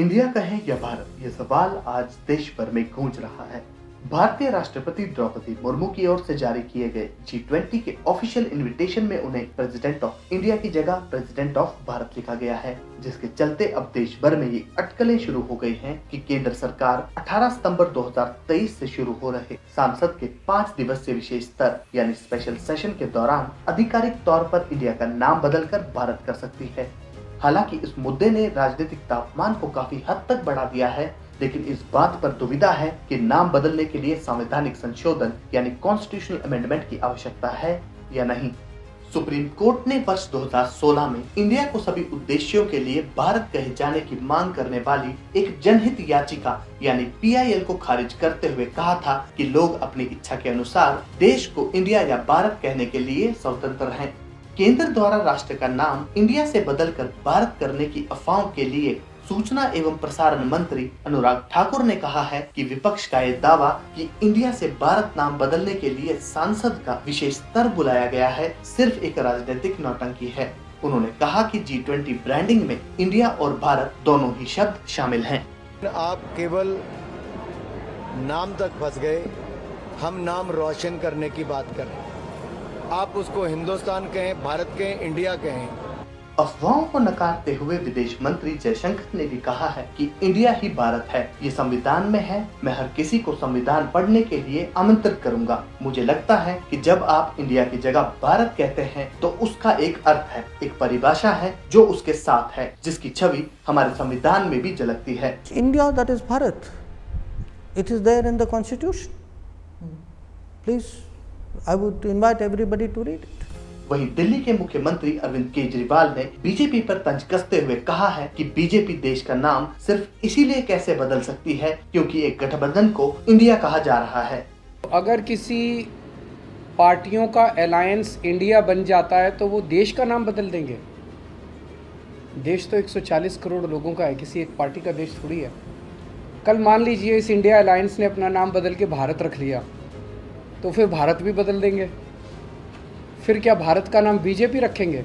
India कहें या भारत, ये सवाल आज देश भर में गूंज रहा है। भारतीय राष्ट्रपति द्रौपदी मुर्मू की ओर से जारी किए गए G20 के ऑफिशियल इनविटेशन में उन्हें प्रेसिडेंट ऑफ इंडिया की जगह प्रेसिडेंट ऑफ भारत लिखा गया है, जिसके चलते अब देश भर में ये अटकलें शुरू हो गई हैं कि केंद्र सरकार 18 सितंबर 2023 से शुरू हो रहे संसद के 5 दिवसीय विशेष स्तर यानी स्पेशल सेशन के दौरान आधिकारिक तौर पर इंडिया का नाम बदलकर भारत कर सकती है। हालांकि इस मुद्दे ने राजनीतिक तापमान को काफी हद तक बढ़ा दिया है, लेकिन इस बात पर दुविधा है कि नाम बदलने के लिए संवैधानिक संशोधन यानी कॉन्स्टिट्यूशनल अमेंडमेंट की आवश्यकता है या नहीं। सुप्रीम कोर्ट ने वर्ष 2016 में इंडिया को सभी उद्देश्यों के लिए भारत कहे जाने की मांग करने वाली एक जनहित याचिका यानी PIL को खारिज करते हुए कहा था कि लोग अपनी इच्छा के अनुसार देश को इंडिया या भारत कहने के लिए स्वतंत्र हैं। केंद्र द्वारा राष्ट्र का नाम इंडिया से बदलकर भारत करने की अफवाहों के लिए सूचना एवं प्रसारण मंत्री अनुराग ठाकुर ने कहा है कि विपक्ष का ये दावा कि इंडिया से भारत नाम बदलने के लिए सांसद का विशेष स्तर बुलाया गया है सिर्फ एक राजनीतिक नौटंकी है। उन्होंने कहा कि G20 ब्रांडिंग में इंडिया और भारत दोनों ही शब्द शामिल हैं। आप केवल नाम तक फंस गए, हम नाम रोशन करने की बात कर रहे हैं। आप उसको हिंदुस्तान कहें, भारत कहें, इंडिया कहें। अफवाहों को नकारते हुए विदेश मंत्री जयशंकर ने भी कहा है कि इंडिया ही भारत है, ये संविधान में है। मैं हर किसी को संविधान पढ़ने के लिए आमंत्रित करूंगा। मुझे लगता है कि जब आप इंडिया की जगह भारत कहते हैं तो उसका एक अर्थ है, एक परिभाषा है जो उसके साथ है, जिसकी छवि हमारे संविधान में भी झलकती है। India that is Bharat, it is there in the constitution. Please I would invite everybody to read it. वहीं दिल्ली के मुख्यमंत्री अरविंद केजरीवाल ने बीजेपी पर तंज कसते हुए कहा है कि बीजेपी देश का नाम सिर्फ इसीलिए कैसे बदल सकती है क्योंकि एक गठबंधन को इंडिया कहा जा रहा है। अगर किसी पार्टियों का अलायंस इंडिया बन जाता है तो वो देश का नाम बदल देंगे। देश तो 140 करोड़ लोगों का है, किसी एक पार्टी का देश थोड़ी है। कल मान लीजिए इस इंडिया अलायंस ने अपना नाम बदल के भारत रख लिया, तो फिर भारत भी बदल देंगे। फिर क्या भारत का नाम बीजेपी रखेंगे?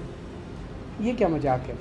ये क्या मजाक है?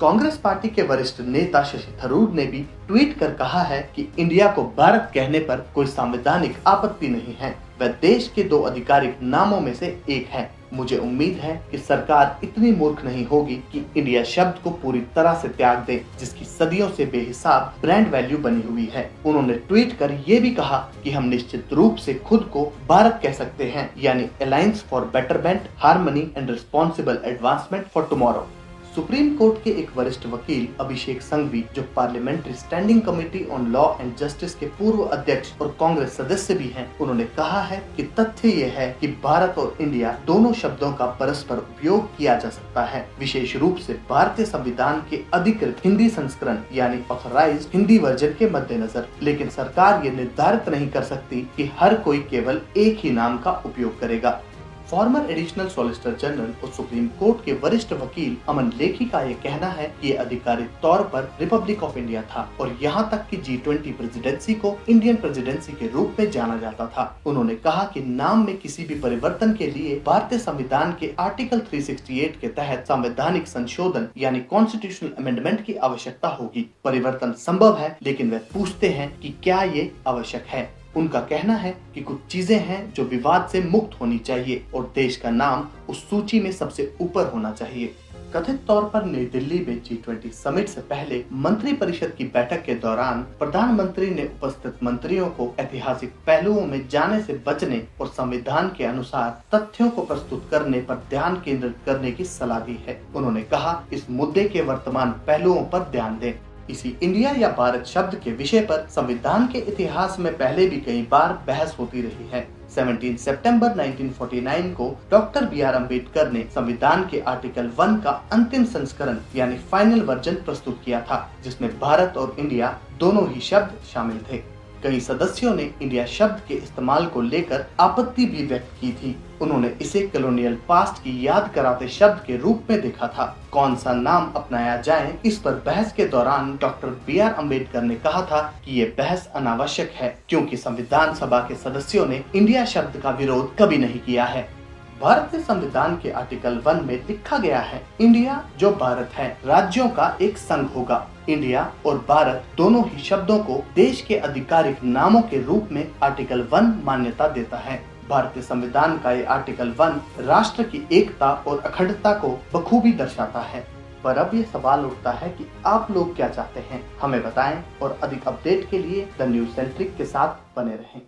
कांग्रेस पार्टी के वरिष्ठ नेता शशि थरूर ने भी ट्वीट कर कहा है कि इंडिया को भारत कहने पर कोई संवैधानिक आपत्ति नहीं है। वह देश के 2 आधिकारिक नामों में से एक है। मुझे उम्मीद है कि सरकार इतनी मूर्ख नहीं होगी कि इंडिया शब्द को पूरी तरह से त्याग दे, जिसकी सदियों से बेहिसाब ब्रांड वैल्यू बनी हुई है। उन्होंने ट्वीट कर ये भी कहा कि हम निश्चित रूप से खुद को भारत कह सकते हैं, यानी alliance for betterment, harmony and responsible advancement for tomorrow. Supreme court के एक वरिष्ठ वकील अभिषेक संघवी, जो parliamentary standing committee on law and justice के पूर्व अध्यक्ष और कांग्रेस सदस्य भी हैं, उन्होंने कहा है कि तथ्य ये है कि भारत और इंडिया दोनों शब्दों का परस्पर उपयोग किया जा सकता है, विशेष रूप से भारतीय संविधान के अधिकृत हिंदी संस्करण यानी ऑथराइज्ड हिंदी वर्जन के मद्देनजर। लेकिन सरकार ये निर्धारित नहीं कर सकती कि हर कोई केवल एक ही नाम का उपयोग करेगा। फॉर्मर एडिशनल सॉलिसिटर जनरल और सुप्रीम कोर्ट के वरिष्ठ वकील अमन लेखी का ये कहना है कि ये आधिकारिक तौर पर रिपब्लिक ऑफ इंडिया था और यहाँ तक कि G20 प्रेसिडेंसी को इंडियन प्रेसिडेंसी के रूप में जाना जाता था। उन्होंने कहा कि नाम में किसी भी परिवर्तन के लिए भारतीय संविधान के आर्टिकल 368 के तहत संवैधानिक संशोधन यानी कॉन्स्टिट्यूशनल अमेंडमेंट की आवश्यकता होगी। परिवर्तन संभव है, लेकिन वे पूछते हैं कि क्या ये आवश्यक है। उनका कहना है कि कुछ चीजें हैं जो विवाद से मुक्त होनी चाहिए और देश का नाम उस सूची में सबसे ऊपर होना चाहिए। कथित तौर पर नई दिल्ली में G20 समिट से पहले मंत्री परिषद की बैठक के दौरान प्रधानमंत्री ने उपस्थित मंत्रियों को ऐतिहासिक पहलुओं में जाने से बचने और संविधान के अनुसार तथ्यों को प्रस्तुत करने पर ध्यान केंद्रित करने की सलाह दी है। उन्होंने कहा, इस मुद्दे के वर्तमान पहलुओं पर ध्यान दें। इसी इंडिया या भारत शब्द के विषय पर संविधान के इतिहास में पहले भी कई बार बहस होती रही है। 17 सितंबर 1949 को डॉक्टर BR अम्बेडकर ने संविधान के आर्टिकल 1 का अंतिम संस्करण यानी फाइनल वर्जन प्रस्तुत किया था, जिसमें भारत और इंडिया दोनों ही शब्द शामिल थे। कई सदस्यों ने इंडिया शब्द के इस्तेमाल को लेकर आपत्ति भी व्यक्त की थी। उन्होंने इसे कॉलोनियल पास्ट की याद कराते शब्द के रूप में देखा था। कौन सा नाम अपनाया जाए, इस पर बहस के दौरान डॉक्टर BR अम्बेडकर ने कहा था कि ये बहस अनावश्यक है, क्योंकि संविधान सभा के सदस्यों ने इंडिया शब्द का विरोध कभी नहीं किया है। भारतीय संविधान के आर्टिकल 1 में लिखा गया है, इंडिया जो भारत है राज्यों का एक संघ होगा। इंडिया और भारत दोनों ही शब्दों को देश के आधिकारिक नामों के रूप में आर्टिकल 1 मान्यता देता है। भारतीय संविधान का ये आर्टिकल 1 राष्ट्र की एकता और अखंडता को बखूबी दर्शाता है। पर अब ये सवाल उठता है कि आप लोग क्या चाहते हैं, हमें बताएं और अधिक अपडेट के लिए द न्यूज़ सेंट्रिक के साथ बने रहें।